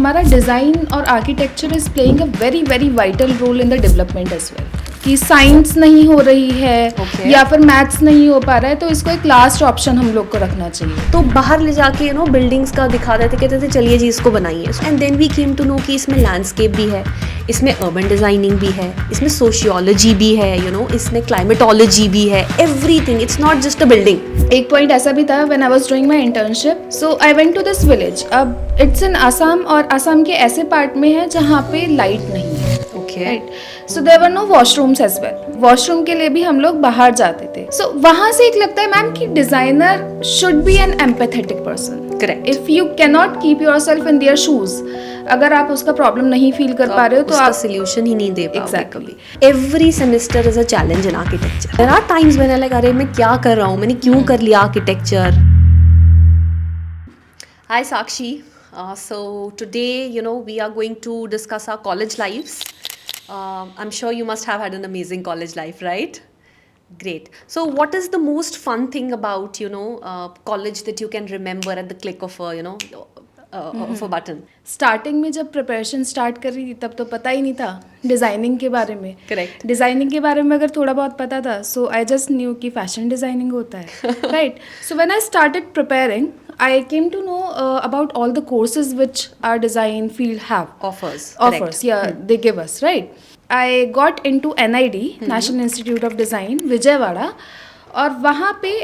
हमारा डिज़ाइन और architecture is playing a very very vital role in the development as well. कि science नहीं हो रही है या फिर मैथ्स नहीं हो पा रहा है, तो इसको एक लास्ट ऑप्शन हम लोग को रखना चाहिए. तो बाहर ले जाके बिल्डिंग्स का दिखा रहे थे, कहते थे चलिए जी इसको बनाइए. And then we came to know कि इसमें लैंडस्केप भी है, इसमें अर्बन डिजाइनिंग भी है, इसमें सोशियोलॉजी भी है, इसमें क्लाइमेटोलॉजी भी है, everything. It's not just a building. एक पॉइंट ऐसा भी था when I was doing my internship. So I went to this village. अब इट्स इन असम, और असम के ऐसे पार्ट में है जहाँ पे लाइट नहीं है. Right. So there were no washrooms as well. Washroom के लिए भी हम लोग बाहर जाते थे. सो वहां से एक लगता है मैम कि designer should be an empathetic person. Correct. If you can not keep yourself in their shoes, अगर आप उसका प्रॉब्लम नहीं फील कर पा रहे हो तो आप सोल्यूशन ही नहीं दे पाओगे. Exactly. Every semester is a challenge in architecture. There are times when I like अरे मैं क्या कर रहा हूँ, मैंने क्यों कर लिया architecture. Hi Sakshi. So today we are going to discuss our college lives. I'm sure you must have had an amazing college life, right? Great. So what is the most fun thing about college that you can remember at the click of a of a button? Starting में जब preparation start कर रही थी तब तो पता ही नहीं था डिज़ाइनिंग के बारे में. करेक्ट. डिज़ाइनिंग के बारे में अगर थोड़ा बहुत पता था, सो आई जस्ट न्यू कि फैशन डिज़ाइनिंग होता है. Right. So when I started preparing, I came to know about all the courses which our design field have. Offers. Yeah, they give us, right? I got into NID, National Institute of Design, Vijayawada. और वहाँ पे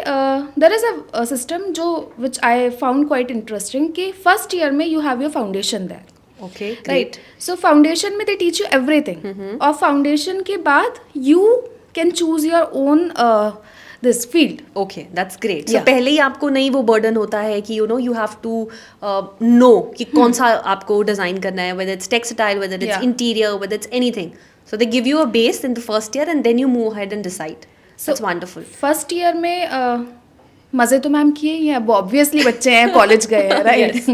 there is a system जो which I found quite interesting कि first year में you have your foundation there. Okay, great. Right? So foundation में they teach you everything. और foundation के बाद you can choose your own this field. Okay, that's great. So पहले ही आपको नहीं वो burden होता है कि you have to know कि कौन सा आपको डिजाइन करना है, whether it's textile, whether it's interior, whether it's anything. So they give you a base in the first year and then you move ahead and decide. So that's wonderful. First year में मज़े तो ma'am किए ही हैं. अब obviously बच्चे हैं, college गए हैं, right.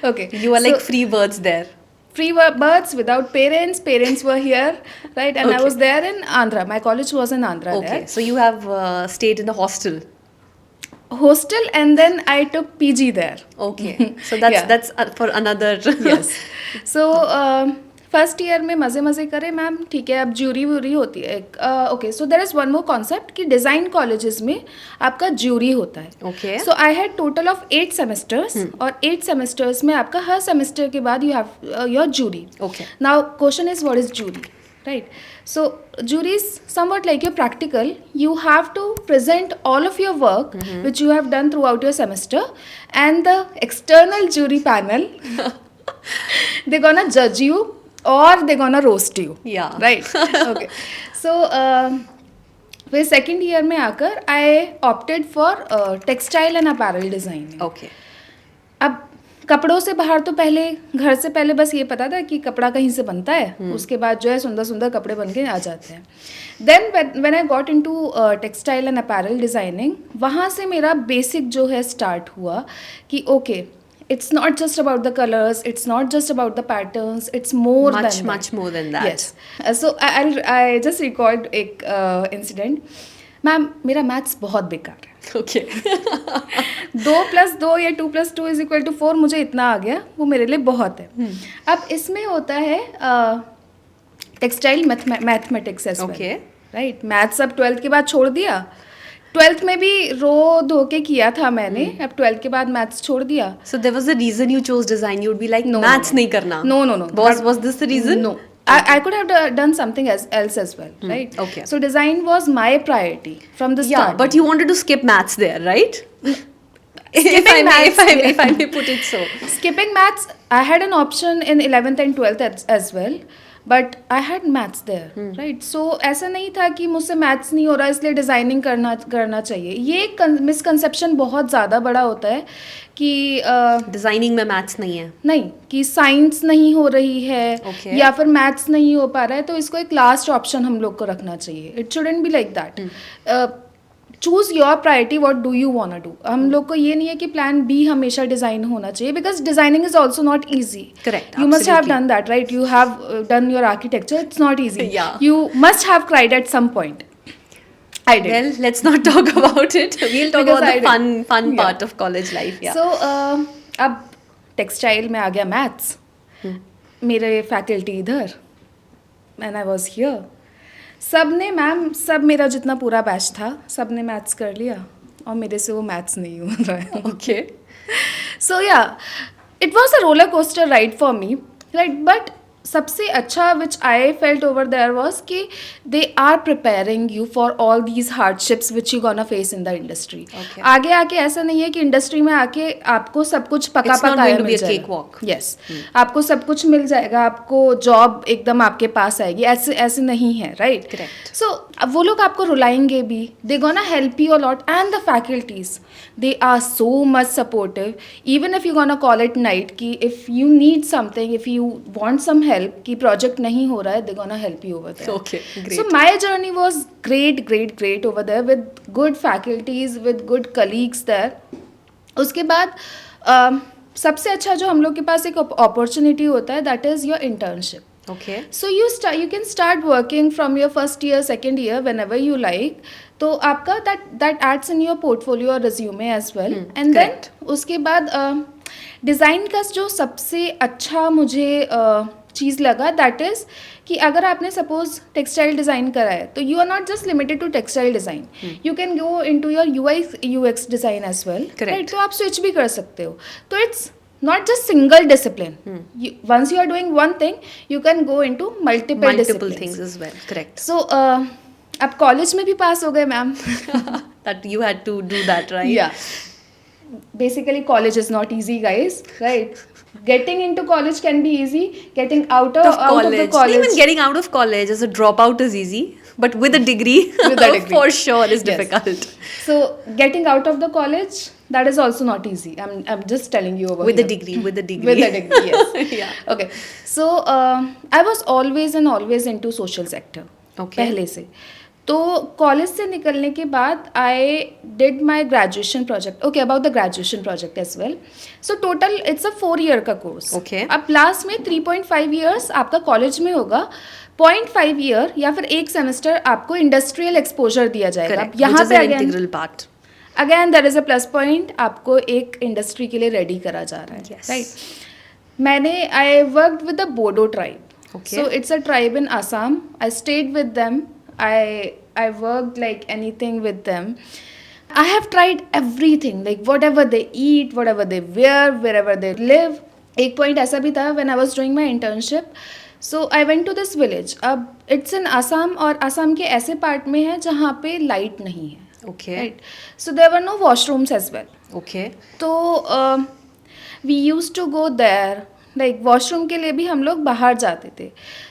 Okay. You are like free birds there. Free birds without parents. Parents were here, right? And I was there in Andhra. My college was in Andhra. Okay, there. so you have stayed in a hostel. Hostel, and then I took PG there. Okay, so that's for another. Yes. So first year में मज़े मज़े करे ma'am, ठीक है. अब jury व्यूरी होती है. Okay. So there is one more concept कि डिज़ाइन कॉलेजेस में आपका ज्यूरी होता है. Okay. So I had total of 8 semesters, और 8 सेमेस्टर्स में आपका हर सेमेस्टर के बाद you have your jury. Okay. Now question is what is jury, right? So jury is somewhat like your practical. You have to present all of your work which you have done throughout your semester, and the external jury panel they're gonna judge you or they're gonna roast you. Yeah. Right. Okay. So फिर second year में आकर I opted for textile and apparel designing. Okay. अब कपड़ों से बाहर तो पहले घर से पहले बस ये पता था कि कपड़ा कहीं से बनता है, उसके बाद जो है सुंदर सुंदर कपड़े बन के आ जाते हैं. Then when I got into textile and apparel designing, वहाँ से मेरा बेसिक जो है स्टार्ट हुआ कि okay, it's not just about the colors, it's not just about the patterns, it's more than that. Much more than that. Yes. So I just recalled एक incident. Ma'am मेरा maths बहुत बेकार है. Okay. 2+2 या 2+2=4 मुझे इतना आ गया, वो मेरे लिए बहुत है. अब इसमें होता है textile mathematics as well, right. Maths अब 12th के बाद छोड़ दिया. 12th में भी रो धो के किया था मैंने, अब 12th के बाद मैथ्स छोड़ दिया. So there was a reason you chose design. You'd be like, no, maths नहीं करना. No. Was this the reason? No. I could have done something else as well, right? Okay. So design was my priority from the start. Yeah, but you wanted to skip maths there, right? Skipping maths, if I may put it so. Skipping maths, I had an option in 11th and 12th as well. But I had maths there, right. So ऐसा नहीं था कि मुझसे maths नहीं हो रहा इसलिए designing करना चाहिए. ये मिसकंसेप्शन बहुत ज़्यादा बड़ा होता है कि डिज़ाइनिंग में मैथ्स नहीं है. नहीं, कि साइंस नहीं हो रही है, या फिर मैथ्स नहीं हो पा रहा है, तो इसको एक लास्ट ऑप्शन हम लोग को रखना चाहिए. It shouldn't be like that. Choose your priority, what do you want to do. हम लोग को ये नहीं है कि प्लान बी हमेशा डिजाइन होना चाहिए, because designing is also not easy. Correct. You must have done that, right. You have done your architecture. It's not easy. You must have cried at some point. I did. Well, let's not talk about it. We'll talk about the fun part of college life. Yeah. So अब textile में आ गया maths. मेरे faculty इधर and I was here. सब ने ma'am, सब मेरा जितना पूरा बैच था सब ने मैथ्स कर लिया और मेरे से वो मैथ्स नहीं हो रहा है. Okay. So yeah, it was a roller coaster ride for me, right? But सबसे अच्छा which I felt over there was कि they are preparing you for all these hardships which you gonna face in the industry. Okay. आगे आके ऐसा नहीं है कि industry में आके आपको सब कुछ पका It's not पकाया going to be mill a जाएगा. cakewalk. Yes. आपको सब कुछ मिल जाएगा, आपको जॉब एकदम आपके पास आएगी, ऐसे ऐसे नहीं है, राइट? Correct. So वो लोग आपको रुलाएंगे भी, they gonna help you a lot, and the faculties, they are so much supportive. Even if you gonna call it night कि if you need something, if you want some help कि project नहीं हो रहा है, they gonna help you over there. Okay, great. So my journey was great over there with good faculties, with good colleagues there. उसके बाद सबसे अच्छा जो हम लोग के पास एक opportunity होता है, that is your internship. Okay. So you can start working from your first year, second year, whenever you like. तो आपका that adds in your portfolio or resume as well. And correct. then उसके बाद design का जो सबसे अच्छा मुझे चीज़ लगा, दैट इज़ कि अगर आपने सपोज टेक्सटाइल डिज़ाइन करा है तो you are not just limited to textile design, you can go into your UX design as well, right? तो आप स्विच भी कर सकते हो. तो it's not just single discipline. Once you are doing one thing, you can go into multiple disciplines. things as well. Correct. So आप college में भी पास हो गए ma'am. That you had to do that, right? Yeah. Basically, college is not easy, guys. Right? Getting into college can be easy. Getting out of the college. Even getting out of college as a dropout is easy, but with a degree, for sure is difficult. So getting out of the college, that is also not easy. I'm just telling you over with here. the degree. With the degree, yes. Yeah. Okay. So I was always into social sector. Okay. पहले से. तो college से निकलने के बाद I did my graduation project. Okay, about the graduation project as well. So total it's a 4 year का course. Okay. अब last में 3.5 years आपका कॉलेज में होगा, 0.5 year या फिर एक सेमेस्टर आपको इंडस्ट्रियल एक्सपोजर दिया जाएगा. Correct. यहाँ Which is पे an again integral part. Again there is a plus point, आपको एक इंडस्ट्री के लिए रेडी करा जा रहा है, Yes. राइट? मैंने I worked with the Bodo tribe. Okay. So it's a tribe in Assam. I stayed with them. I worked like anything with them. I have tried everything, like whatever they eat, whatever they wear, wherever they live. एक point ऐसा भी था when I was doing my internship. So I went to this village. अब it's in Assam और असम के ऐसे part में है जहाँ पे light नहीं है. Okay. Right. So there were no washrooms as well. Okay. तो we used to go there. Like washroom के लिए भी हम लोग बाहर जाते थे.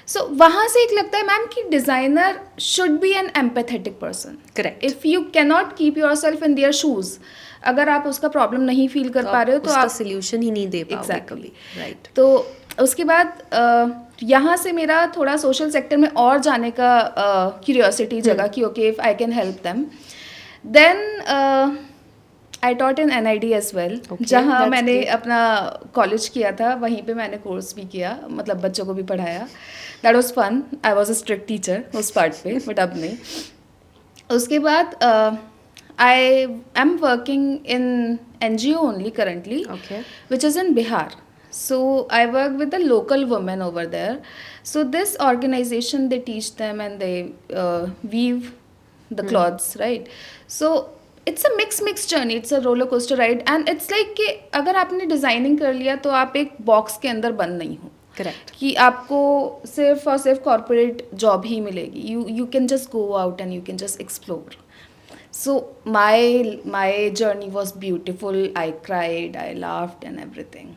सो वहाँ से एक लगता है मैम कि designer should be an empathetic person. Correct. If you can not keep yourself in their shoes, अगर आप उसका प्रॉब्लम नहीं फील कर पा रहे हो तो उसका आप सोल्यूशन ही नहीं दे पाओगे Exactly. कभी. Right. तो उसके बाद यहाँ से मेरा थोड़ा सोशल सेक्टर में और जाने का क्यूरियोसिटी जगा कि okay if I can help them. Then I taught in NID as well, जहाँ मैंने अपना कॉलेज किया था वहीं पे मैंने कोर्स भी किया, मतलब बच्चों को भी पढ़ाया. That was fun. I was a strict teacher उस पार्ट पे, बट अब नहीं. उसके बाद I am working in NGO only currently, Okay. which is in Bihar. So I work with the local women over there. So this organization, they teach them and they weave the clothes, right? So it's a mixed journey. It's a roller coaster ride, and it's like कि अगर आपने designing कर लिया तो आप एक box के अंदर बंद नहीं हो. Correct. कि आपको सिर्फ और सिर्फ कॉर्पोरेट जॉब ही मिलेगी. You can just go out and you can just explore. So my journey was beautiful. I cried, I laughed and everything.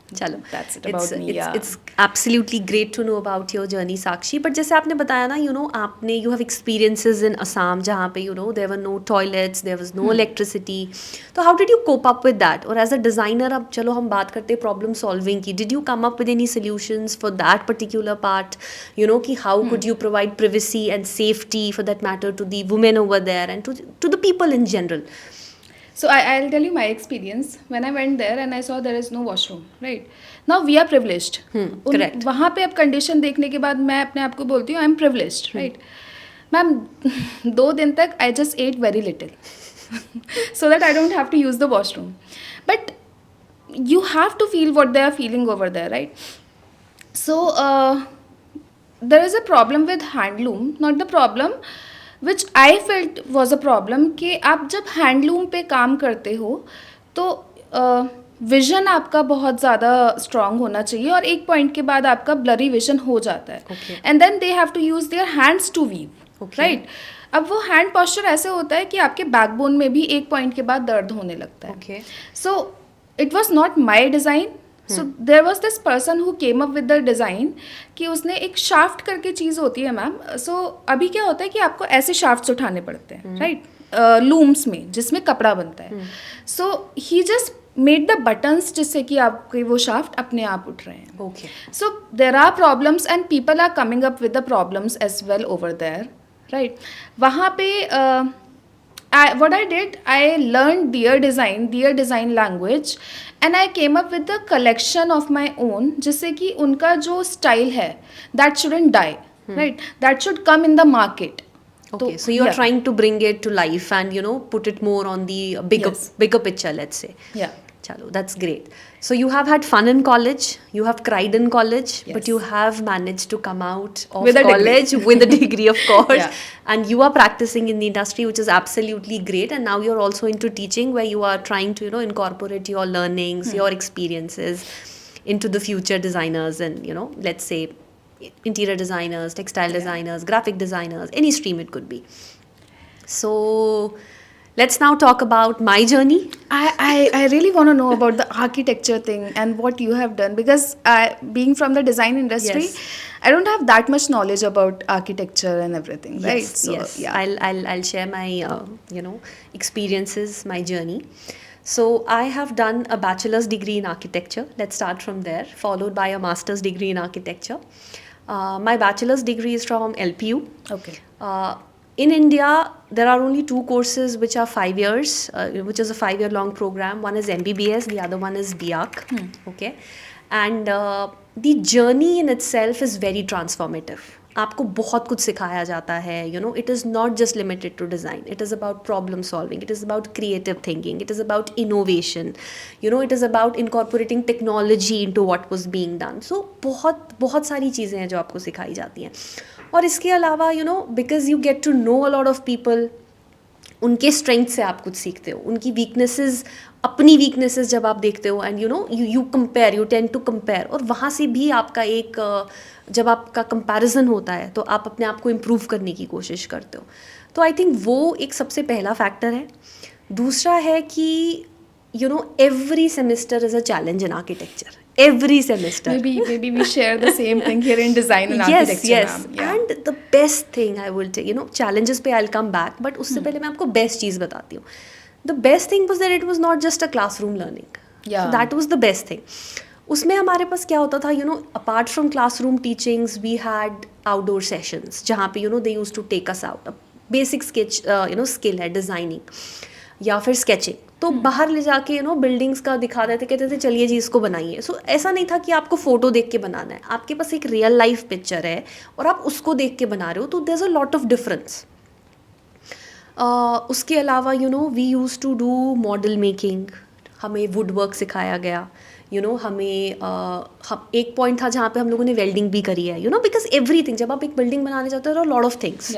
चलो, That's it about me, yeah. It's absolutely great to know about your journey, Sakshi. But जैसे आपने बताया ना, आपने you have experiences in Assam जहाँ पे there were no toilets, there was no electricity. तो how did you cope up with that? और as a designer, अब चलो हम बात करते हैं problem solving की. Did you come up with any solutions for that particular part? कि how could you provide privacy and safety for that matter to the women over there and to the people in general? So I'll tell you my experience. When I went there and I saw there is no washroom, right? Now we are privileged. Correct. वहाँ पे अब condition देखने के बाद मैं अपने आप को बोलती हूँ I am privileged, right? Ma'am 2 दिन तक I just ate very little so that I don't have to use the washroom. But you have to feel what they are feeling over there, right? So there is a problem with handloom, not the problem which I felt was a problem कि आप जब handloom पे काम करते हो तो vision आपका बहुत ज़्यादा स्ट्रांग होना चाहिए और एक पॉइंट के बाद आपका ब्लरी विजन हो जाता है Okay. And then they have to use their hands to weave, Okay. Right. अब वो हैंड पोस्चर ऐसे होता है कि आपके बैकबोन में भी एक पॉइंट के बाद दर्द होने लगता है. Okay. So it was not my design. So there was this person who came up with the design कि उसने एक शाफ्ट करके चीज़ होती है मैम. So अभी क्या होता है कि आपको ऐसे शाफ्ट्स उठाने पड़ते हैं, राइट, लूम्स में जिसमें कपड़ा बनता है. So he just made the buttons जिससे कि आपके वो शाफ्ट अपने आप उठ रहे हैं. Okay. So there are problems and people are coming up with the problems as well over there, right? वहाँ पे what I did, I learned their design language, and I came up with a collection of my own जिससे कि उनका जो style है that shouldn't die, right? That should come in the market. Okay, so you're yeah. trying to bring it to life and put it more on the Yes. bigger picture, let's say. Yeah. Chalo, that's great. So you have had fun in college, you have cried in college, but Yes. you have managed to come out of With a degree. college with a degree, of course. Yeah. And you are practicing in the industry, which is absolutely great. And now you're also into teaching, where you are trying to incorporate your learnings, your experiences into the future designers and let's say interior designers, textile designers, graphic designers, any stream it could be. So let's now talk about my journey. I really want to know about the architecture thing and what you have done, because being from the design industry, Yes. I don't have that much knowledge about architecture and everything, right? Yes, So yes. yeah. I'll share my experiences, my journey. So I have done a bachelor's degree in architecture. Let's start from there, followed by a master's degree in architecture. My bachelor's degree is from LPU. Okay. In India, there are only two courses which are 5 years, which is a 5-year long program. One is MBBS, the other one is BArch. Okay, and the journey in itself is very transformative. आपको बहुत कुछ सिखाया जाता है. It is not just limited to design. It is about problem solving. It is about creative thinking. It is about innovation. It is about incorporating technology into what was being done. So बहुत सारी चीज़ें हैं जो आपको सिखाई जाती हैं. और इसके अलावा because you get to know a lot of people, उनके स्ट्रेंथ से आप कुछ सीखते हो, उनकी वीकनेसेस, अपनी वीकनेसेस जब आप देखते हो, and you compare, you tend to compare, और वहाँ से भी आपका एक जब आपका कंपैरिजन होता है तो आप अपने आप को इम्प्रूव करने की कोशिश करते हो. तो आई थिंक वो एक सबसे पहला फैक्टर है. दूसरा है कि every semester is a challenge in architecture. Every semester. Maybe we share the same thing here in design and architecture. Yes. ma'am. Yeah. And the best thing I will tell, challenges पे I'll come back, but उससे पहले मैं आपको best चीज़ बताती हूँ. The best thing was that it was not just a classroom learning. Yeah. So that was the best thing. उसमें हमारे पास क्या होता था, apart from classroom teachings, we had outdoor sessions जहाँ पे they used to take us out. A basic sketch, skill है designing या फिर sketching. तो बाहर ले जाके बिल्डिंग्स का दिखा देते, कहते थे चलिए जी इसको बनाइए. सो ऐसा नहीं था कि आपको फ़ोटो देख के बनाना है, आपके पास एक रियल लाइफ पिक्चर है और आप उसको देख के बना रहे हो, तो there is a lot of difference. उसके अलावा we use to do model making. हमें वुड वर्क सिखाया गया. हमें हम एक पॉइंट था जहाँ पे हम लोगों ने वेल्डिंग भी करी है, बिकॉज एवरीथिंग, जब आप एक बिल्डिंग बनाने जाते हो लॉट ऑफ थिंग्स,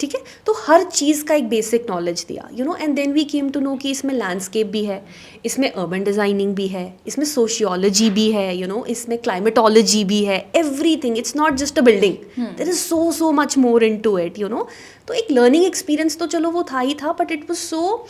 ठीक है, तो हर चीज़ का एक बेसिक नॉलेज दिया, and then we came to know कि इसमें लैंडस्केप भी है, इसमें अर्बन डिज़ाइनिंग भी है, इसमें सोशियोलॉजी भी है, इसमें क्लाइमेटोलॉजी भी है, everything. It's not just a building, there is so much more into it. तो एक लर्निंग एक्सपीरियंस तो चलो वो था ही था, but it was so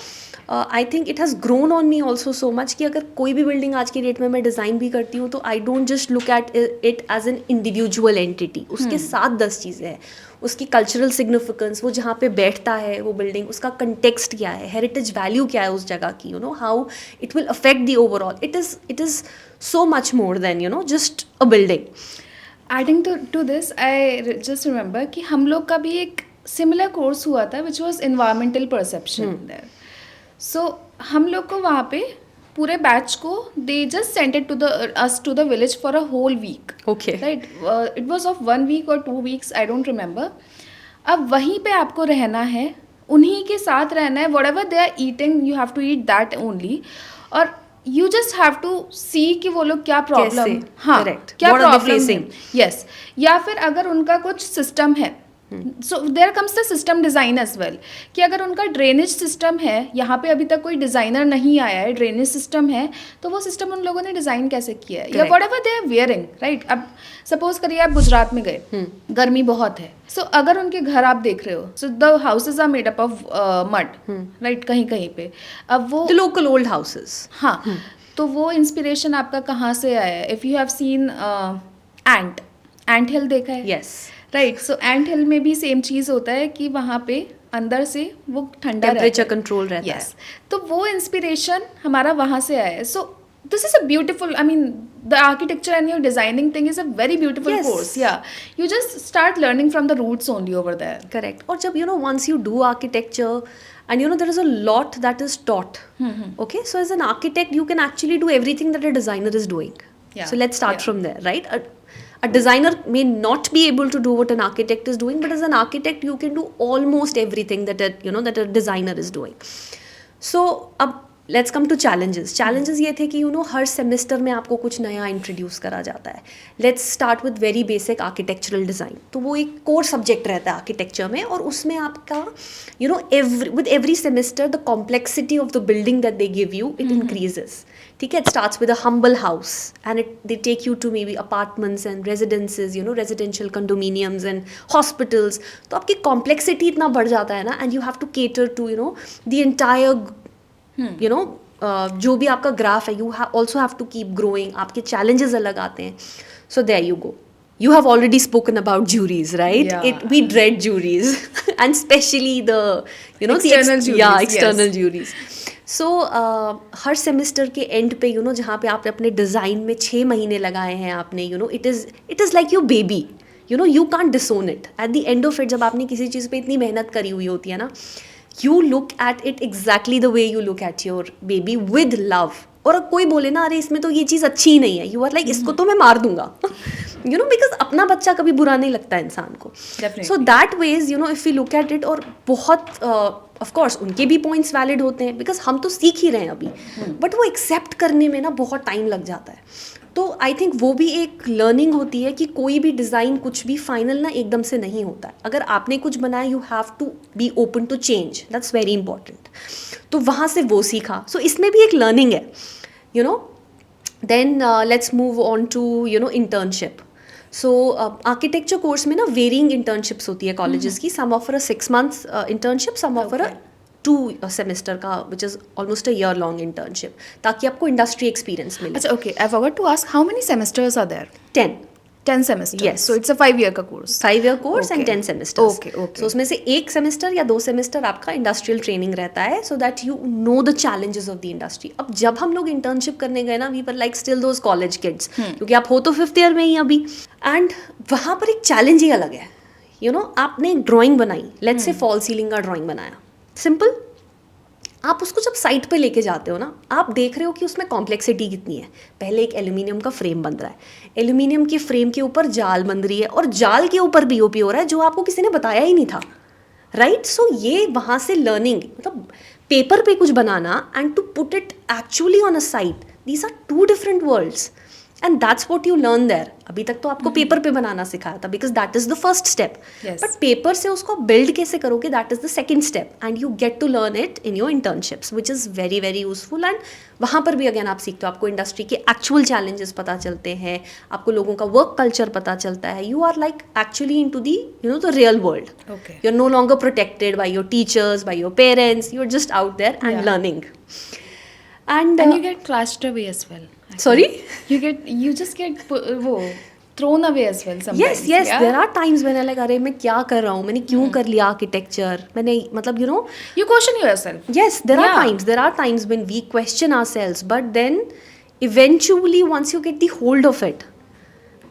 I think it has grown on me also so much कि अगर कोई भी बिल्डिंग आज की डेट में मैं डिज़ाइन भी करती हूँ तो I don't just look at it as an individual entity. उसके साथ 10 चीज़ें हैं. उसकी कल्चरल सिग्निफिकेंस, वो जहाँ पे बैठता है वो बिल्डिंग, उसका कंटेक्स्ट क्या है, हेरिटेज वैल्यू क्या है उस जगह की, how it will affect the overall. It is so much more than just a building. Adding to this, I just remember कि हम लोग का भी एक सिमिलर कोर्स हुआ था which was environmental perception there. So हम लोग को वहाँ पे पूरे बैच को they just sent it to us to the village for a whole week. Okay. Right? It was of 1 week or 2 weeks, I don't remember. अब वहीं पे आपको रहना है, उन्हीं के साथ रहना है, whatever they are eating you have to eat that only. और यू जस्ट हैव टू सी कि वो लोग क्या प्रॉब्लम, कैसे? हाँ Correct. क्या What are they प्रॉब्लम है, facing? यस, या फिर अगर उनका कुछ सिस्टम है, so there comes the system design as well, कि अगर उनका ड्रेनेज सिस्टम है, यहाँ पे अभी तक कोई डिज़ाइनर नहीं आया है, ड्रेनेज सिस्टम है, तो वो सिस्टम उन लोगों ने डिज़ाइन कैसे किया है, या Correct. Whatever they are wearing, right. अब सपोज करिए आप गुजरात में गए, गर्मी बहुत है, सो अगर उनके घर आप देख रहे हो, so the houses are made up of mud, right, कहीं कहीं पे, अब वो द लोकल ओल्ड हाउसेस। हाँ, तो वो इंस्पिरेशन आपका कहाँ से आया है? इफ़ यू हैव सीन एंट हिल देखा है, यस, राइट, सो एंट हिल में भी सेम चीज़ होता है कि वहाँ पे अंदर से वो ठंडा टेम्परेचर रहता है, कंट्रोल रहता है। यस, तो वो इंस्पिरेशन हमारा वहाँ से आया है। So this is a beautiful, I mean the architecture and your designing thing is a very beautiful Yes. Course, या you just start learning from the roots only over there. Correct. और जब once you do architecture and there is a lot that is taught. Okay, so as an architect you can actually do everything that a designer is doing. Yeah, So let's start yeah. from there, right? A designer may not be able to do what an architect is doing, but as an architect you can do almost everything that that a designer is doing. So अब let's come to challenges. Challenges ये थे कि हर semester में आपको कुछ नया introduce करा जाता है। Let's start with very basic architectural design, तो वो एक कोर सब्जेक्ट रहता है आर्किटेक्चर में, और उसमें आपका with every semester the complexity of the building that they give you it increases. ठीक है, it starts with a humble house and they take you to maybe apartments and residences, residential condominiums and hospitals. तो आपकी complexity इतना बढ़ जाता है ना, and you have to cater to the entire जो भी आपका ग्राफ है, you also have to keep growing, आपके चैलेंजेस अलग आते हैं। So there you go, you have already spoken about juries, right? Yeah. We dread juries and especially the External juries, external yes. juries. So her semester के and पे जहाँ पे आपने अपने डिज़ाइन में 6 महीने लगाए हैं आपने, it is like your baby, you can't disown it. At the end of it, जब आपने किसी चीज़ पे इतनी मेहनत करी हुई होती है ना, you look at it exactly the way you look at your baby, with love. और कोई बोले ना, अरे इसमें तो ये चीज़ अच्छी ही नहीं है, यू आर लाइक इसको तो मैं मार दूंगा, बिकॉज अपना बच्चा कभी बुरा नहीं लगता इंसान को। So that ways if you look at it, और बहुत ऑफ कोर्स उनके भी पॉइंट्स वैलिड होते हैं, बिकॉज हम तो सीख ही रहे हैं अभी, बट वो एक्सेप्ट करने में ना बहुत टाइम लग जाता है। तो आई थिंक वो भी एक लर्निंग होती है कि कोई भी डिज़ाइन, कुछ भी फाइनल ना एकदम से नहीं होता है। अगर आपने कुछ बनाया, you have to be open to change, that's very important. तो वहाँ से वो सीखा। सो इसमें भी एक लर्निंग है, then let's move on to internship. So architecture course में ना वेरिंग इंटर्नशिप्स होती है कॉलेजेस की। Some offer a 6 months internship, some offer a 2 semester का, which is almost a year long internship, ताकि आपको इंडस्ट्री एक्सपीरियंस मिले। अच्छा, okay, I forgot to ask how many semesters are there? 10 semesters. Yes. So it's a 5-year का course. 5-year course and Okay. 10 semesters. Okay, okay. So उसमें से 1 semester या 2 semester आपका industrial training रहता है, so that you know the challenges of the industry. अब जब हम लोग इंटर्नशिप करने गए ना, we were like still those college kids, क्योंकि आप हो तो 5th year में ही अभी, एंड वहाँ पर एक चैलेंज ही अलग है। आपने एक ड्राइंग बनाई, लेट्स से फॉल सीलिंग का ड्राइंग बनाया, सिंपल। आप उसको जब साइट पे लेके जाते हो ना, आप देख रहे हो कि उसमें कॉम्प्लेक्सिटी कितनी है। पहले एक एल्यूमिनियम का फ्रेम बन रहा है, एल्यूमिनियम के फ्रेम के ऊपर जाल बन रही है, और जाल के ऊपर बीओपी हो रहा है, जो आपको किसी ने बताया ही नहीं था, राइट? सो ये वहाँ से लर्निंग, मतलब पेपर पे कुछ बनाना and to put it actually on a site, these are 2 different worlds, and that's what you learn there. अभी तक तो आपको पेपर पे बनाना सिखाया था, because that is the first step, but paper से उसको बिल्ड कैसे करोगे, that is the second step, and you get to learn it in your internships, which is very very useful. And वहाँ पर भी अगेन आप सीखते हो, आपको इंडस्ट्री के एक्चुअल चैलेंजेस पता चलते हैं, आपको लोगों का वर्क कल्चर पता चलता है, you are like actually into the real world. You are no longer protected by your teachers, by your parents, you are just out there and learning. And you get clashed away as well. Sorry? You just get thrown away as well sometimes. Yes, yeah? there are times when I like, अरे मैं क्या कर रहा हूँ, मैंने क्यों कर लिया आर्किटेक्चर, मैंने मतलब you question yourself. Yes, there are times when we question ourselves, but then eventually once you get the hold of it,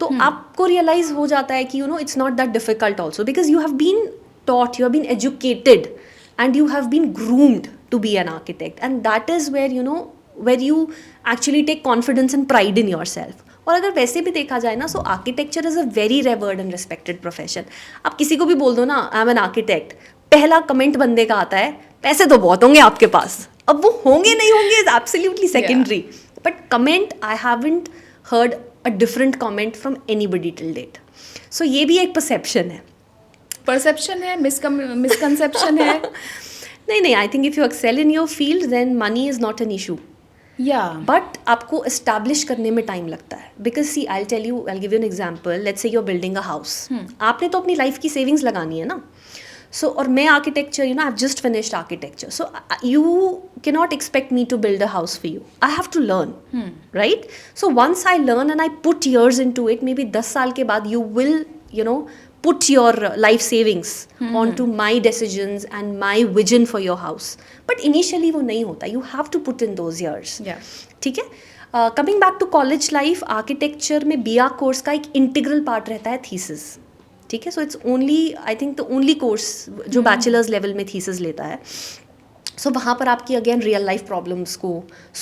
तो आपको realize हो जाता है कि it's not that difficult also, because you have been taught, you have been educated, and you have been groomed to be an architect, and that is where where you actually take confidence and pride in yourself. और अगर वैसे भी देखा जाए ना, so architecture is a very reward and respected profession. आप किसी को भी बोल दो ना, आई एम एन आर्किटेक्ट, पहला कमेंट बंदे का आता है, पैसे तो बहुत होंगे आपके पास। अब वो होंगे नहीं होंगे is absolutely secondary, But comment, I haven't heard a different comment from anybody till date. So ये भी एक perception है. परसेप्शन है, मिसकंसेप्शन है. नहीं, I think if you excel in your field, then money is not an issue. या but आपको establish करने में टाइम लगता है. Because see I tell you, I give you an example. Let's say you are building a house. आपने तो अपनी life की सेविंग्स लगानी है ना. सो और मैं architecture, you know, I have just finished architecture. So you can not expect me to build a house for you. I have to learn, right. So once I learn and I put years into it, maybe 10 साल के बाद you will, you know, put your life savings onto my decisions and my vision for your house. But initially वो नहीं होता. You have to put in those years. Yeah. ठीक है. Coming back to college life, architecture में BA course का एक integral part रहता है thesis. ठीक है. So it's only, I think the only course जो bachelor's level में thesis लेता है. So वहाँ पर आपकी again real life problems को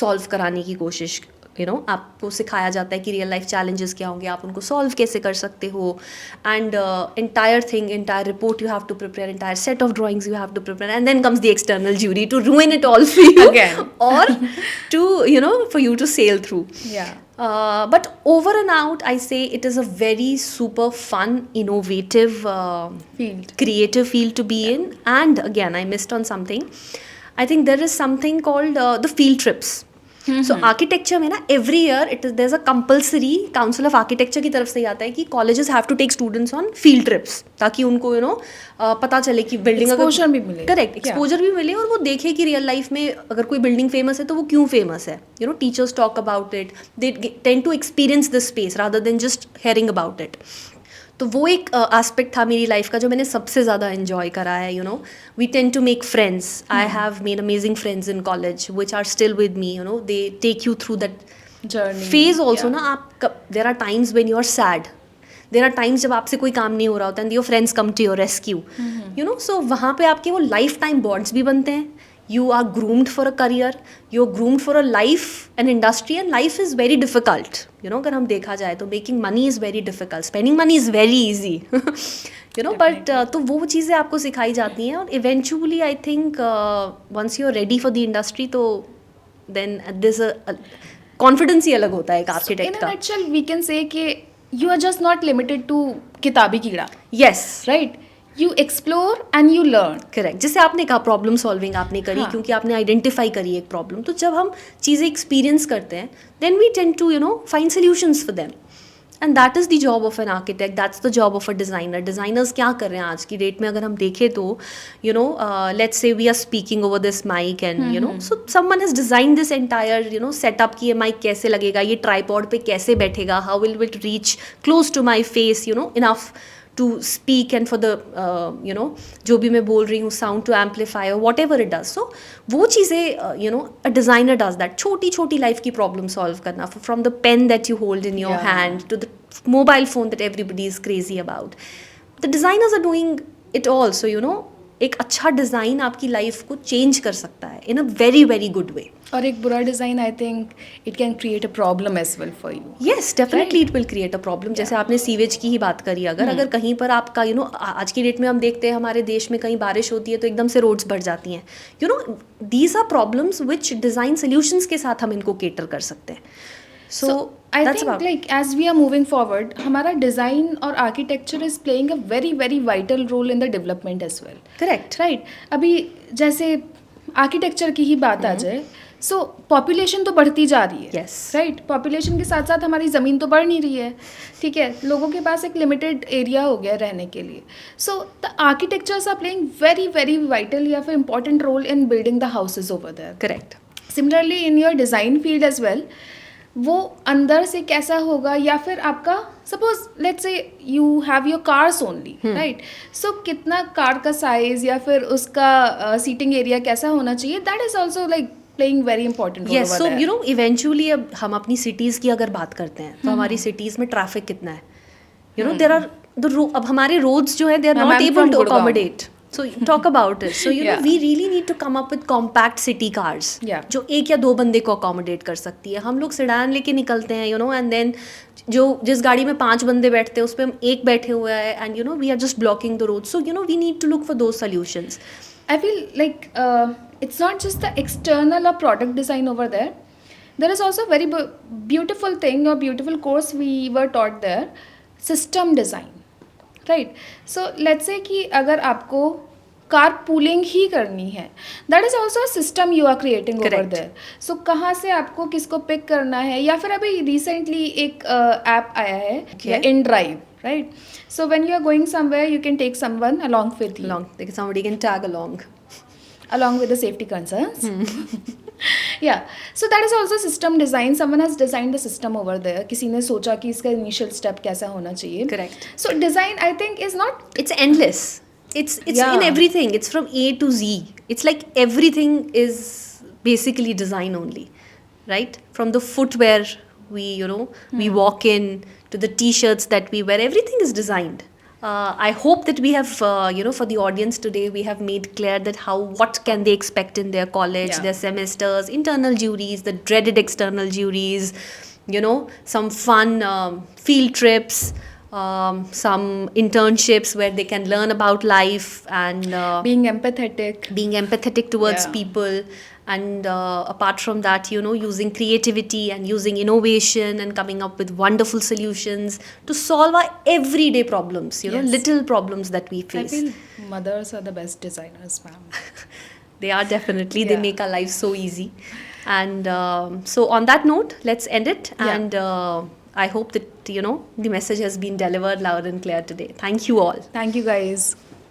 solve कराने की कोशिश, you know, आपको सिखाया जाता है कि रियल लाइफ चैलेंजेस क्या होंगे, आप उनको सॉल्व कैसे कर सकते हो. And entire report you have to prepare, entire set of drawings you have to prepare, and then comes the external jury to ruin it all for you Again. or to, you know, for you to sail through. Yeah. But over and out, I say it is a very super fun, innovative, Field. creative field to be in. And again, I missed on something. I think there is something called the field trips. So architecture में ना every year there is a compulsory, council of architecture की तरफ से आता है कि colleges have to take students on field trips, ताकि उनको, यू नो, पता चले कि बिल्डिंग एक्सपोजर भी मिले. करेक्ट, एक्सपोजर भी मिले, और वो देखे कि रियल लाइफ में अगर कोई बिल्डिंग फेमस है तो वो क्यों फेमस है. You know, teachers talk about it, they tend to experience this space rather than just hearing about it. तो वो एक एस्पेक्ट था मेरी लाइफ का जो मैंने सबसे ज़्यादा इन्जॉय करा है. You know, we tend to make friends. I have made amazing friends in college which are still with me. You know, they take you through that journey phase also ना. आप, there are times when you are sad, there are times जब आपसे कोई काम नहीं हो रहा होता and your friends come to your rescue. You know, so वहाँ पे आपके वो लाइफ टाइम बॉन्ड्स भी बनते हैं. You are groomed for a career, you're groomed for a life, an industry, and life is very difficult. You know, अगर हम देखा जाए तो making money is very difficult, spending money is very easy. You know, but तो वो चीज़ें आपको सिखाई जाती हैं, और eventually I think once you're ready for the industry, तो then there's a confidence ही अलग होता है एक architect का. In a nutshell, we can say कि you are just not limited to किताबी कीड़ा. Yes. Right? You explore and you learn. Correct. जैसे आपने कहा प्रॉब्लम सॉल्विंग आपने करी, हाँ. क्योंकि आपने आइडेंटिफाई करी एक प्रॉब्लम. तो जब हम चीज़ें एक्सपीरियंस करते हैं, then we tend to, you know, find solutions for them. And that is the job of an architect, that's the job of a designer. Designers क्या कर रहे हैं आज की डेट में अगर हम देखें तो, you know, let's say we are speaking over this mic and, you know, so someone has design this entire, you know, setup कि ये माइक कैसे लगेगा, ये ट्राईपॉड पे कैसे बैठेगा, how will it reach close to my face, you know, enough to speak and for the, you know, जो भी मैं बोल रही हूँ, sound to amplify or whatever it does. So वो चीज़ें, you know, a designer does that. छोटी छोटी life की problem solve करना, from the pen that you hold in your hand to the mobile phone that everybody is crazy about. The designers are doing it all. So, you know, एक अच्छा design आपकी life को change कर सकता है in a very very good way. और एक बुरा design, I think it can create a problem as well for you. Yes, definitely it will create a problem. जैसे आपने सीवेज की ही बात करी, अगर कहीं पर आपका, यू नो, आज की डेट में हम देखते हैं हमारे देश में कहीं बारिश होती है तो एकदम से रोड्स भर जाती हैं. You know, these are problems which design solutions के साथ हम इनको केटर कर सकते हैं. So I think like as we are moving forward, हमारा डिज़ाइन और architecture is playing a very very vital role in the development as well. Correct. Right. अभी जैसे आर्किटेक्चर की ही बात आ जाए, सो पॉपुलेशन तो बढ़ती जा रही है. Yes. राइट. पॉपुलेशन के साथ साथ हमारी ज़मीन तो बढ़ नहीं रही है. ठीक है, लोगों के पास एक लिमिटेड एरिया हो गया रहने के लिए. So the architectures are playing very very vital या फिर important role in building the houses over there. Correct. Similarly in your design field as well, वो अंदर से कैसा होगा, या फिर आपका suppose let's say you have your cars only, right. So कितना कार का साइज या फिर उसका सीटिंग एरिया कैसा होना चाहिए, that is also like playing very important role. Yes. So you know, eventually अब हम अपनी सिटीज़ की अगर बात करते हैं तो हमारी सिटीज़ में ट्रैफिक कितना है. यू नो, देर आर अब हमारे रोड्स जो है they are not able to accommodate. So talk about it. So you know, we really need to come up with compact city cars. Yeah. जो एक या दो बंदे को accommodate कर सकती है. हम लोग सेडान लेके निकलते हैं, you know, and then जिस गाड़ी में 5 बंदे बैठते हैं उस पर हम एक बैठे हुए हैं, and you know, we are just blocking the road. So you know, we need to look for those solutions. I feel like it's not just the external or product design over there. There is also a very beautiful thing or beautiful course we were taught there, system design, right? So let's say कि अगर आपको car pooling ही करनी है, that is also a system you are creating over Correct. There. So कहाँ से आपको किसको पिक करना है, या फिर अभी रिसेंटली एक ऐप आया है Okay. InDrive, right? So when you are going somewhere you can take someone along with you, Along, like somebody can tag along. along with the safety concerns. Yeah, so that is also system design. Someone has designed the system over there. किसी ने सोचा कि इसका initial step कैसा होना चाहिए. Correct. So design, I think, is not. It's endless. It's Yeah. in everything. It's from A to Z. It's like everything is basically design only, right? From the footwear we walk in, to the t-shirts that we wear, everything is designed. I hope that we have, for the audience today, we have made clear that what can they expect in their college, Yeah. their semesters, internal juries, the dreaded external juries, some fun field trips, some internships where they can learn about life and Being empathetic. being empathetic towards Yeah. people, and apart from that, using creativity and using innovation and coming up with wonderful solutions to solve our everyday problems, Yes. little problems that we I face. feel mothers are the best designers, ma'am. They are definitely, they Yeah. make our lives so easy. And so on that note, let's end it. Yeah. And I hope that the message has been delivered loud and clear today. Thank you all. Thank you, guys.